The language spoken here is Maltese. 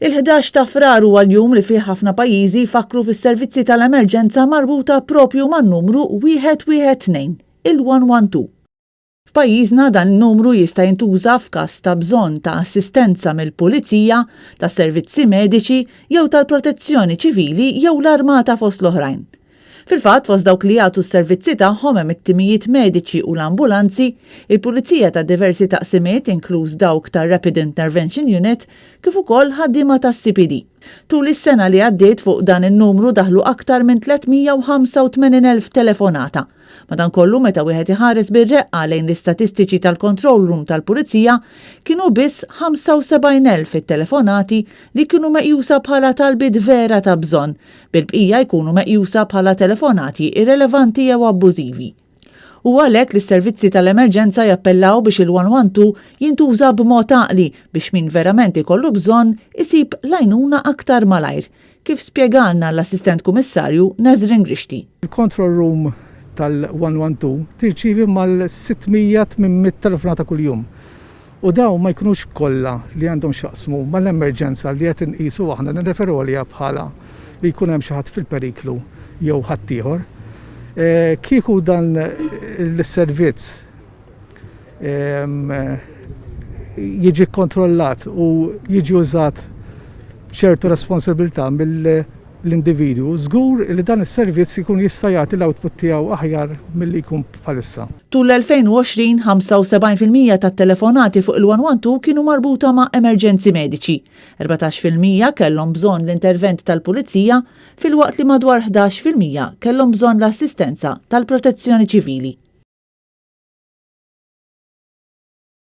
Il-11 ta' frar huwa l-jum li fih ħafna pajjiżi jfakru fis-servizzi tal-emerġenza marbuta propju man-numru 112, il-112. F'pajjiżna dan in-numru jista' jintuża f'każ ta' bżonn ta' assistenza mill-pulizija, tas servizzi mediċi jew tal-protezzjoni ċivili jew l-armata fost l-oħrajn. Fil-fatt fost dawk li jagħtu s-servizzi tagħhom hemm it-timijiet mediċi u l-ambulanzi, il-pulizija ta' diversi taqsimiet inkluż dawk tar Rapid Intervention Unit kif ukoll ħaddiema tas-CPD. Tul is-sena li għaddiet fuq dan in-numru daħlu aktar minn 385,000 telefonata. Madankollu meta wieħed iħares bir-reqqa lejn l-istatistiċi tal-Control Room tal-Pulizija kienu biss 75,000 it-telefonati li kienu meqjusa bħala talbiet vera ta' bżonn, bil-bqija jkunu meqjusa bħala telefonati irrelevanti jew abbużivi. U għalhekk li s-servizzi tal-emerġenza jappellaw biex il-112 jintuża b'mod għaqli biex min verament ikollu bżonn isib l-għajnuna aktar malajr, kif spjegalna l-Assistent Kummissarju Nazrin Grixti. Il-Control Room tal-112 tirċivi mal-600-800 telefonata kuljum. U daw ma jkunux kollha li għandhom xaqsmu mal-emerġenza li qed inqisu aħna nirreferu għaliha bħala li jkun hemm xi ħadd fil-periklu jew ħadd ieħor. Kieku dan l-servizz jiġi kontrollat u jiġi użat ċertu responsabilità mill-individwu, żgur li dan is-servizz ikun jista' jagħti l-output tiegħu aħjar milli jkun bħalissa. Tul l-2020, 75% tat-telefonati fuq il-112 kienu marbuta ma' emerġenzi mediċi. 14% kellhom bżonn l-intervent tal-pulizija, filwaqt li madwar 11% kellhom bżonn l-assistenza tal-protezzjoni ċivili.